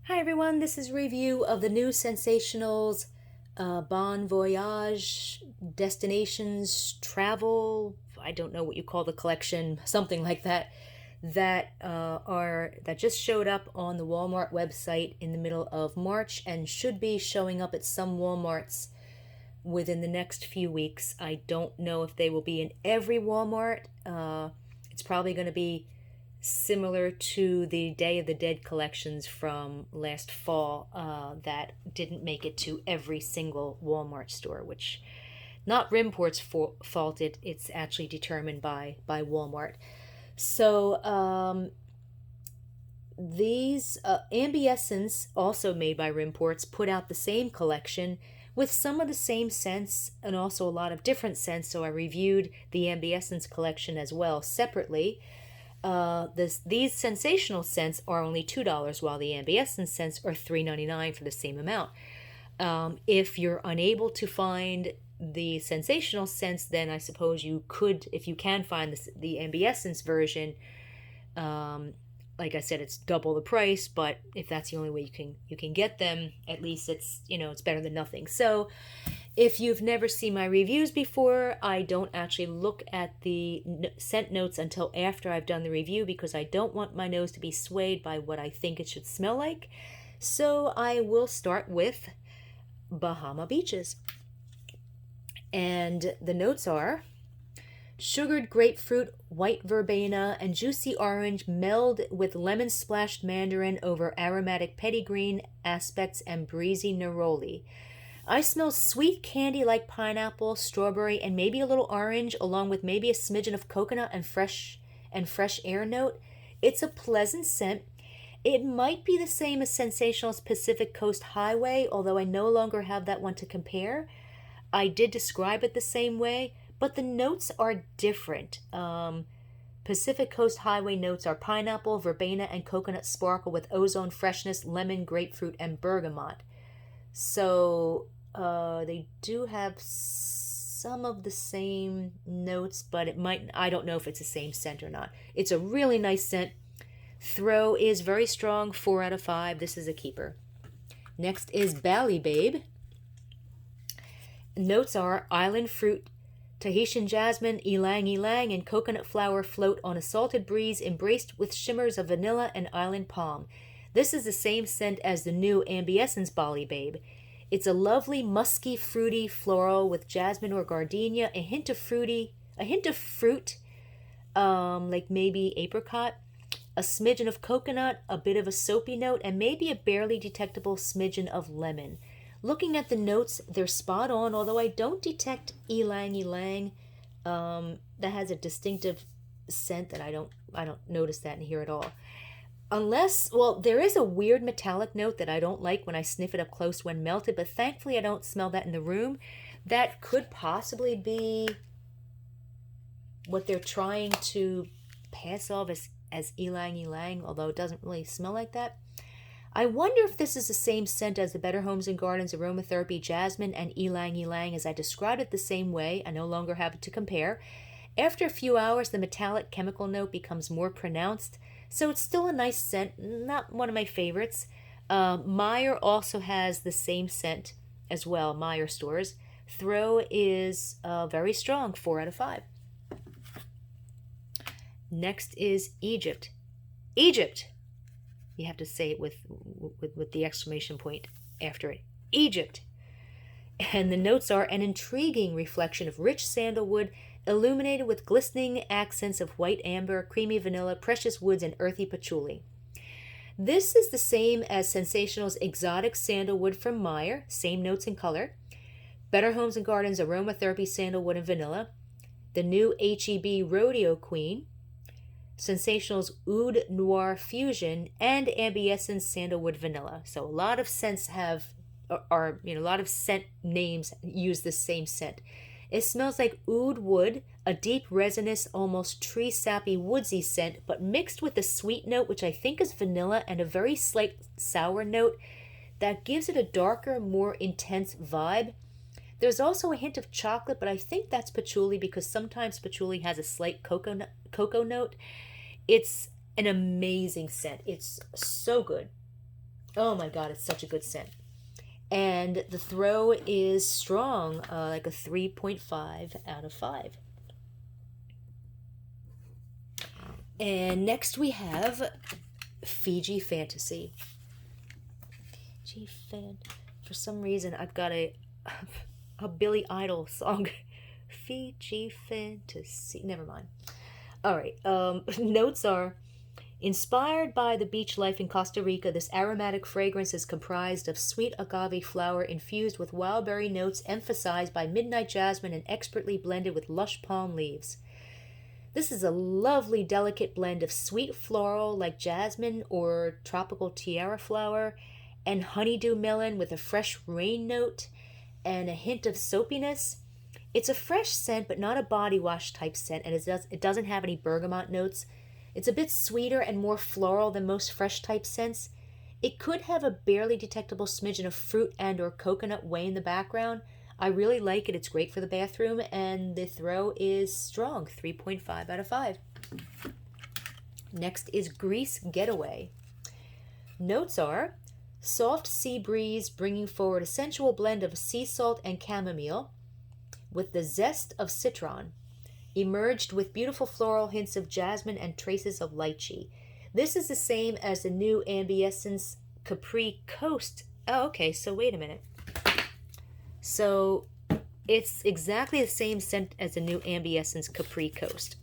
Hi everyone, this is a review of the new ScentSationals Bon Voyage Destinations Travel. I don't know what you call the collection, something like that. That just showed up on the Walmart website in the middle of March and should be showing up at some Walmarts within the next few weeks. I don't know if they will be in every Walmart. It's probably going to be similar to the Day of the Dead collections from last fall that didn't make it to every single Walmart store, which not Rimport's fault. It's actually determined by Walmart. So these Ambiessence, also made by Rimports, put out the same collection with some of the same scents and also a lot of different scents. So I reviewed the Ambiessence collection as well separately. These sensational scents are only $2, while the Ambiessence scents are $3.99 for the same amount. If you're unable to find the sensational scents, then I suppose you could, if you can find the Ambiessence version. Like I said, it's double the price, but if that's the only way you can get them, at least it's better than nothing. So if you've never seen my reviews before, I don't actually look at the scent notes until after I've done the review because I don't want my nose to be swayed by what I think it should smell like. So I will start with Bahama Beaches. And the notes are: sugared grapefruit, white verbena, and juicy orange meld with lemon splashed mandarin over aromatic petitgreen aspects and breezy neroli. I smell sweet candy like pineapple, strawberry, and maybe a little orange, along with maybe a smidgen of coconut and fresh air note. It's a pleasant scent. It might be the same as ScentSationals Pacific Coast Highway, although I no longer have that one to compare. I did describe it the same way, but the notes are different. Pacific Coast Highway notes are pineapple, verbena, and coconut sparkle with ozone freshness, lemon, grapefruit, and bergamot. So they do have some of the same notes, but I don't know if it's the same scent or not. It's a really nice scent. Throw is very strong, 4 out of 5. This is a keeper. Next is Bali Babe. Notes are island fruit, Tahitian jasmine, ylang ylang, and coconut flower float on a salted breeze embraced with shimmers of vanilla and island palm. This is the same scent as the new Ambiessence Bali Babe. It's a lovely, musky, fruity floral with jasmine or gardenia, a hint of fruit, like maybe apricot, a smidgen of coconut, a bit of a soapy note, and maybe a barely detectable smidgen of lemon. Looking at the notes, they're spot on, although I don't detect ylang ylang. That has a distinctive scent that I don't notice that in here at all. There is a weird metallic note that I don't like when I sniff it up close when melted, but thankfully I don't smell that in the room. That could possibly be what they're trying to pass off as ylang ylang, although it doesn't really smell like that. I wonder if this is the same scent as the Better Homes and Gardens Aromatherapy Jasmine and Ylang Ylang, as I described it the same way. I no longer have it to compare. After a few hours, the metallic chemical note becomes more pronounced, so it's still a nice scent, not one of my favorites. Meyer also has the same scent as well, Meyer stores. Throw is very strong, 4 out of 5. Next is Egypt. Egypt! You have to say it with the exclamation point after it. Egypt! And the notes are an intriguing reflection of rich sandalwood, illuminated with glistening accents of white amber, creamy vanilla, precious woods, and earthy patchouli. This is the same as ScentSationals Exotic Sandalwood from Meyer, same notes and color. Better Homes and Gardens Aromatherapy Sandalwood and Vanilla. The new HEB Rodeo Queen. ScentSationals Oud Noir Fusion, and Ambiessence Sandalwood Vanilla. So a lot of scents a lot of scent names use the same scent. It smells like oud wood, a deep resinous, almost tree sappy woodsy scent, but mixed with a sweet note, which I think is vanilla, and a very slight sour note that gives it a darker, more intense vibe. There's also a hint of chocolate, but I think that's patchouli because sometimes patchouli has a slight cocoa note. It's an amazing scent. It's so good. Oh my God, it's such a good scent. And the throw is strong, like a 3.5 out of 5. And next we have Fiji Fantasy. Fiji Fan. For some reason, I've got a Billy Idol song. Fiji Fantasy. Never mind. All right. Notes are inspired by the beach life in Costa Rica. This aromatic fragrance is comprised of sweet agave flower infused with wild berry notes, emphasized by midnight jasmine and expertly blended with lush palm leaves. This is a lovely, delicate blend of sweet floral like jasmine or tropical tiara flower and honeydew melon with a fresh rain note and a hint of soapiness. It's a fresh scent, but not a body wash type scent, and it doesn't have any bergamot notes. It's a bit sweeter and more floral than most fresh type scents. It could have a barely detectable smidgen of fruit and or coconut way in the background. I really like it. It's great for the bathroom, and the throw is strong, 3.5 out of 5. Next is Greece Getaway. Notes are soft sea breeze bringing forward a sensual blend of sea salt and chamomile with the zest of citron, emerged with beautiful floral hints of jasmine and traces of lychee. This is the same as the new Ambiessence Capri Coast. Oh, okay, so wait a minute. So it's exactly the same scent as the new Ambiessence Capri Coast.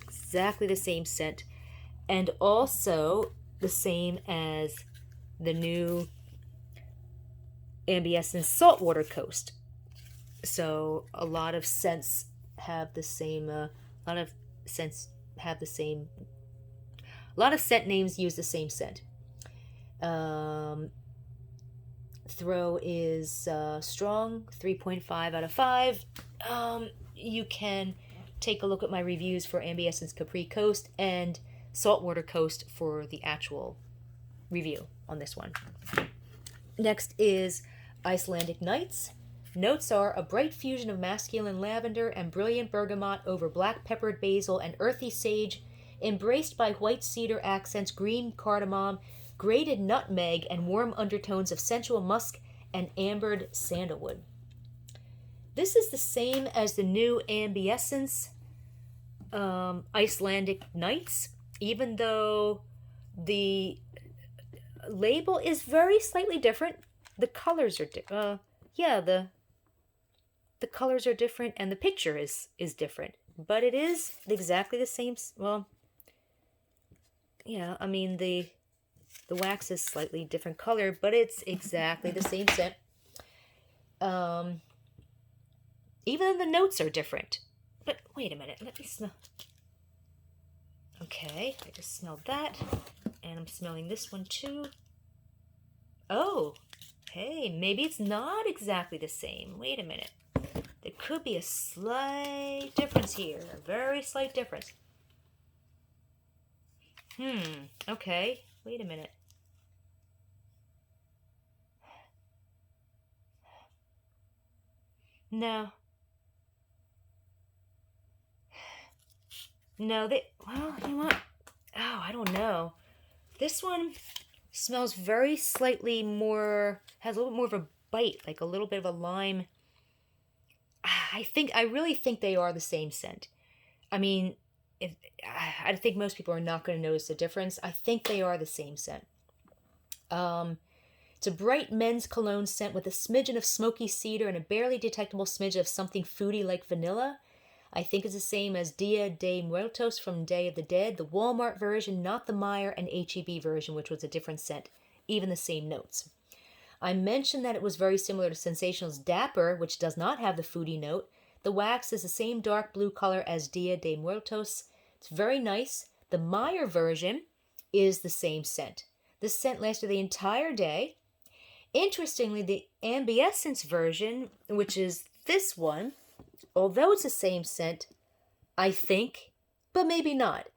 Exactly the same scent. And also the same as the new Ambiessence Saltwater Coast. So a lot of scents have the same, a lot of scents have the same, a lot of scent names use the same scent. Throw is strong, 3.5 out of 5. You can take a look at my reviews for Ambiessence Capri Coast and Saltwater Coast for the actual review on this one. Next is Icelandic Nights. Notes are a bright fusion of masculine lavender and brilliant bergamot over black peppered basil and earthy sage, embraced by white cedar accents, green cardamom, grated nutmeg, and warm undertones of sensual musk and ambered sandalwood. This is the same as the new Ambiessence Icelandic Nights, even though the label is very slightly different. The colors are different. The colors are different and the picture is different, but it is exactly the same. Well, yeah, I mean the wax is slightly different color, but it's exactly the same scent. Even the notes are different. But wait a minute, let me smell. Okay, I just smelled that, and I'm smelling this one too. Oh, hey, maybe it's not exactly the same. Wait a minute. There could be a slight difference here, a very slight difference. Okay, wait a minute. No, well, you know what? Oh, I don't know. This one smells very slightly more, has a little bit more of a bite, like a little bit of a lime. I really think they are the same scent. I mean, I think most people are not going to notice the difference. I think they are the same scent. It's a bright men's cologne scent with a smidgen of smoky cedar and a barely detectable smidge of something foody like vanilla. I think it's the same as Dia de Muertos from Day of the Dead, the Walmart version, not the Meyer and H-E-B version, which was a different scent, even the same notes. I mentioned that it was very similar to ScentSationals Dapper, which does not have the foodie note. The wax is the same dark blue color as Dia de Muertos. It's very nice. The Meyer version is the same scent. This scent lasted the entire day. Interestingly, the Ambiessence version, which is this one, although it's the same scent, I think, but maybe not.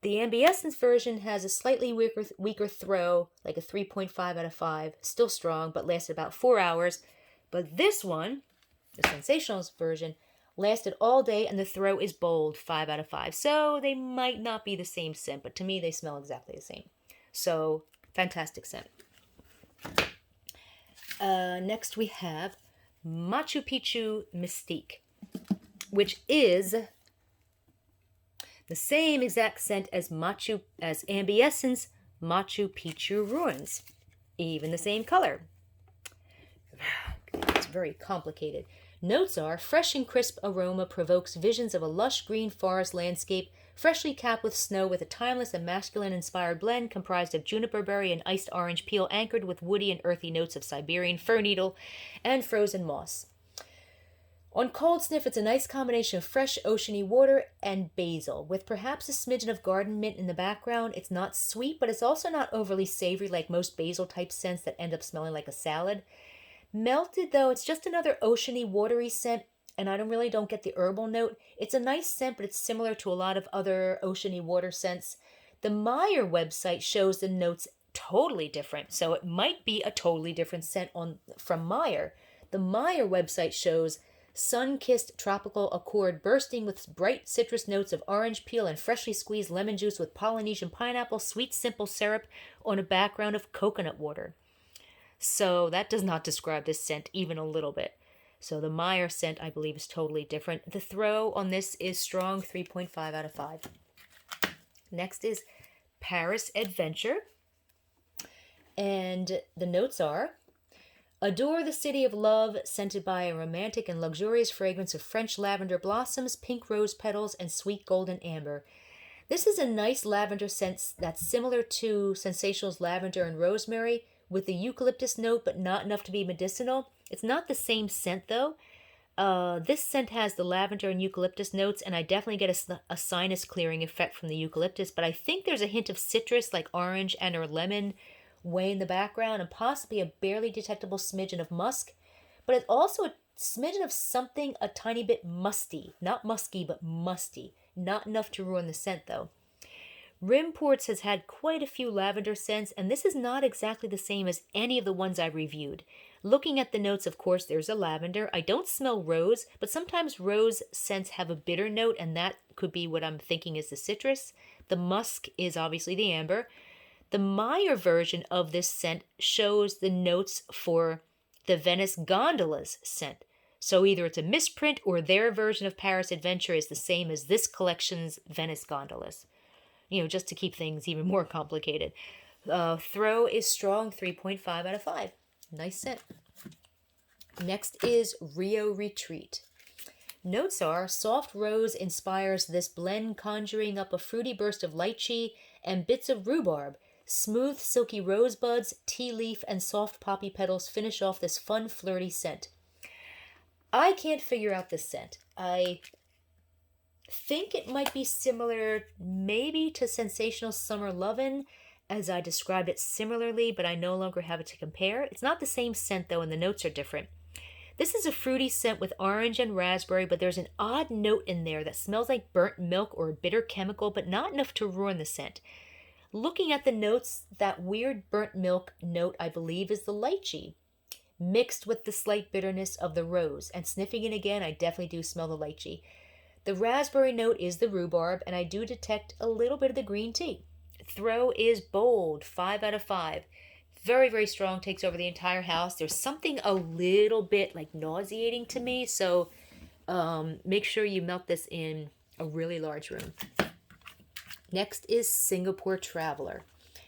The Ambiessence version has a slightly weaker throw, like a 3.5 out of 5, still strong, but lasted about 4 hours. But this one, the ScentSationals version, lasted all day, and the throw is bold, 5 out of 5. So they might not be the same scent, but to me they smell exactly the same. So Fantastic scent. Next we have Machu Picchu Mystique, which is the same exact scent as Ambiescence Machu Picchu Ruins. Even the same color. It's very complicated. Notes are: fresh and crisp aroma provokes visions of a lush green forest landscape, freshly capped with snow, with a timeless and masculine-inspired blend comprised of juniper berry and iced orange peel, anchored with woody and earthy notes of Siberian fir needle and frozen moss. On cold sniff, it's a nice combination of fresh oceany water and basil, with perhaps a smidgen of garden mint in the background. It's not sweet, but it's also not overly savory like most basil-type scents that end up smelling like a salad. Melted, though, it's just another oceany, watery scent, and I don't get the herbal note. It's a nice scent, but it's similar to a lot of other oceany water scents. The Meyer website shows the notes totally different, so it might be a totally different scent from Meyer. The Meyer website shows sun-kissed tropical accord bursting with bright citrus notes of orange peel and freshly squeezed lemon juice with Polynesian pineapple, sweet simple syrup on a background of coconut water. So that does not describe this scent even a little bit. So the Meyer scent, I believe, is totally different. The throw on this is strong, 3.5 out of 5. Next is Paris Adventure. And the notes are: adore the city of love, scented by a romantic and luxurious fragrance of French lavender blossoms, pink rose petals, and sweet golden amber. This is a nice lavender scent that's similar to ScentSationals lavender and rosemary, with the eucalyptus note, but not enough to be medicinal. It's not the same scent, though. This scent has the lavender and eucalyptus notes, and I definitely get a sinus clearing effect from the eucalyptus, but I think there's a hint of citrus, like orange and or lemon, way in the background, and possibly a barely detectable smidgen of musk, but it's also a smidgen of something a tiny bit musty. Not musky, but musty. Not enough to ruin the scent, though. Rimports has had quite a few lavender scents, and this is not exactly the same as any of the ones I reviewed. Looking at the notes, of course, there's a lavender. I don't smell rose, but sometimes rose scents have a bitter note, and that could be what I'm thinking is the citrus. The musk is obviously the amber. The Meyer version of this scent shows the notes for the Venice Gondolas scent. So either it's a misprint or their version of Paris Adventure is the same as this collection's Venice Gondolas. Just to keep things even more complicated. Throw is strong, 3.5 out of 5. Nice scent. Next is Rio Retreat. Notes are: soft rose inspires this blend, conjuring up a fruity burst of lychee and bits of rhubarb. Smooth, silky rosebuds, tea leaf, and soft poppy petals finish off this fun, flirty scent. I can't figure out this scent. I think it might be similar maybe to ScentSationals Summer Lovin', as I described it similarly, but I no longer have it to compare. It's not the same scent, though, and the notes are different. This is a fruity scent with orange and raspberry, but there's an odd note in there that smells like burnt milk or a bitter chemical, but not enough to ruin the scent. Looking at the notes, that weird burnt milk note, I believe, is the lychee, mixed with the slight bitterness of the rose. And sniffing it again, I definitely do smell the lychee. The raspberry note is the rhubarb, and I do detect a little bit of the green tea. Throw is bold, 5 out of 5. Very, very strong, takes over the entire house. There's something a little bit like nauseating to me, so make sure you melt this in a really large room. Next is Singapore Traveler.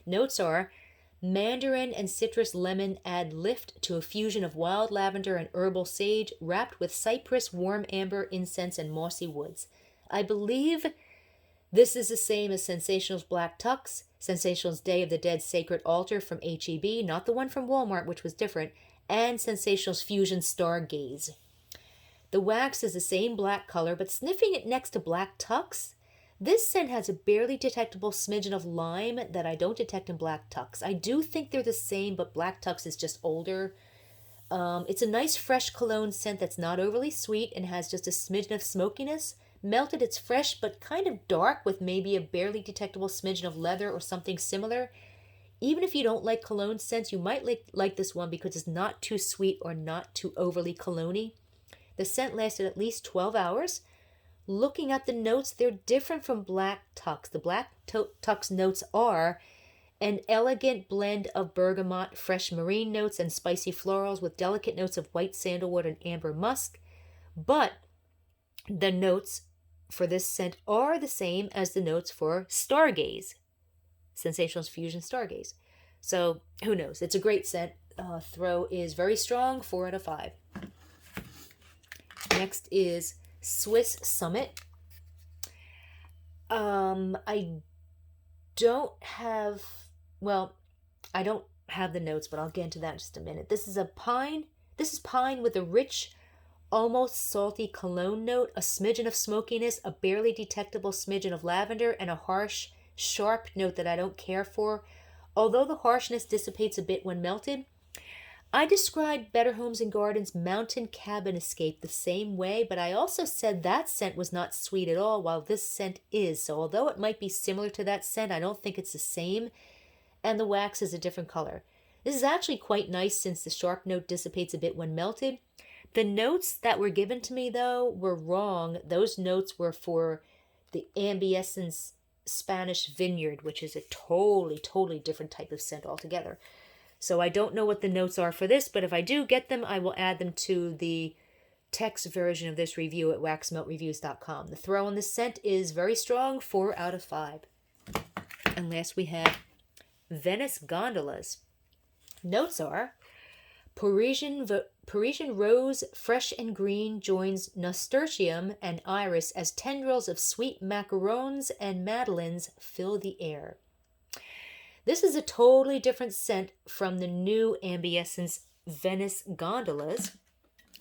Notes are: mandarin and citrus lemon add lift to a fusion of wild lavender and herbal sage, wrapped with cypress, warm amber, incense, and mossy woods. I believe this is the same as ScentSationals Black Tux, ScentSationals Day of the Dead Sacred Altar from H-E-B, not the one from Walmart, which was different, and ScentSationals Fusion Stargaze. The wax is the same black color, but sniffing it next to Black Tux, this scent has a barely detectable smidgen of lime that I don't detect in Black Tux. I do think they're the same, but Black Tux is just older. It's a nice fresh cologne scent that's not overly sweet and has just a smidgen of smokiness. Melted, it's fresh but kind of dark with maybe a barely detectable smidgen of leather or something similar. Even if you don't like cologne scents, you might like this one because it's not too sweet or not too overly cologne-y. The scent lasted at least 12 hours. Looking at the notes, they're different from Black Tux. The Black Tux notes are An elegant blend of bergamot, fresh marine notes, and spicy florals with delicate notes of white sandalwood and amber musk. But the notes for this scent are the same as the notes for Stargaze, ScentSationals Fusion Stargaze. So who knows? It's a great scent. Throw is very strong, 4 out of 5. Next is Swiss Summit. I don't have, well, I don't have the notes, but I'll get into that in just a minute. This is pine with a rich, almost salty cologne note, a smidgen of smokiness, a barely detectable smidgen of lavender, and a harsh, sharp note that I don't care for. Although the harshness dissipates a bit when melted, I described Better Homes and Gardens Mountain Cabin Escape the same way, but I also said that scent was not sweet at all, while this scent is. So although it might be similar to that scent, I don't think it's the same, and the wax is a different color. This is actually quite nice since the sharp note dissipates a bit when melted. The notes that were given to me, though, were wrong. Those notes were for the Ambiessence Spanish Vineyard, which is a totally different type of scent altogether. So I don't know what the notes are for this, but if I do get them, I will add them to the text version of this review at waxmeltreviews.com. The throw on this scent is very strong, 4 out of 5. And last we have Venice Gondolas. Notes are Parisian rose, fresh and green, joins nasturtium and iris as tendrils of sweet macarons and madeleines fill the air. This is a totally different scent from the new Ambiessence Venice Gondolas,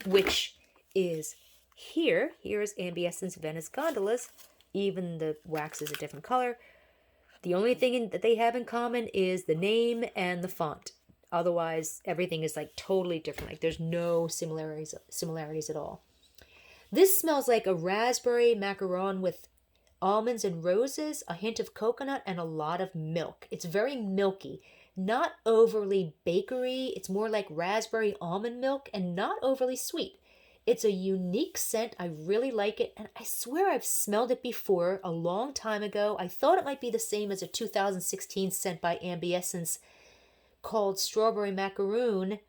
which is here. Here's Ambiessence Venice Gondolas. Even the wax is a different color. The only thing that they have in common is the name and the font. Otherwise, everything is like totally different. Like there's no similarities at all. This smells like a raspberry macaron with almonds and roses, a hint of coconut, and a lot of milk. It's very milky, not overly bakery. It's more like raspberry almond milk and not overly sweet. It's a unique scent. I really like it, and I swear I've smelled it before a long time ago. I thought it might be the same as a 2016 scent by Ambiessence called Strawberry Macaroon,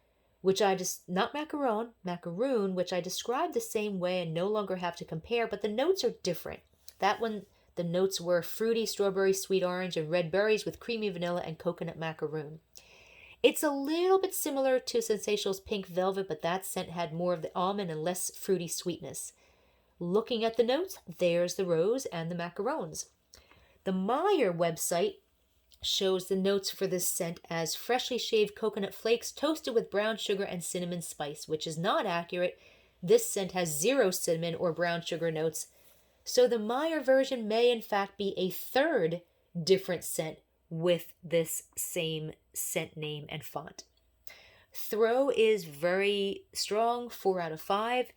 which I just, not macaroon, which I described the same way and no longer have to compare, but the notes are different. That one, the notes were fruity strawberry, sweet orange, and red berries with creamy vanilla and coconut macaroon. It's a little bit similar to ScentSationals Pink Velvet, but that scent had more of the almond and less fruity sweetness. Looking at the notes, there's the rose and the macarons. The Meyer website shows the notes for this scent as freshly shaved coconut flakes toasted with brown sugar and cinnamon spice, which is not accurate. This scent has 0 cinnamon or brown sugar notes. So the Meyer version may in fact be a third different scent with this same scent name and font. Throw is very strong, 4 out of 5.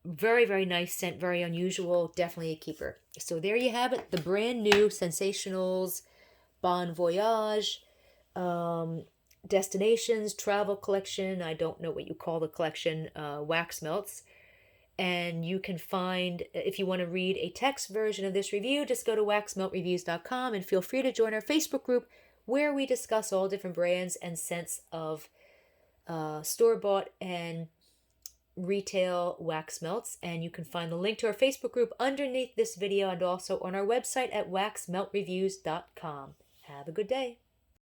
Very nice scent, very unusual, definitely a keeper. So there you have it, the brand new ScentSationals Bon Voyage Destinations Travel Collection. I don't know what you call the collection, wax melts. And you can find, if you want to read a text version of this review, just go to waxmeltreviews.com and feel free to join our Facebook group where we discuss all different brands and scents of store-bought and retail wax melts. And you can find the link to our Facebook group underneath this video and also on our website at waxmeltreviews.com. Have a good day.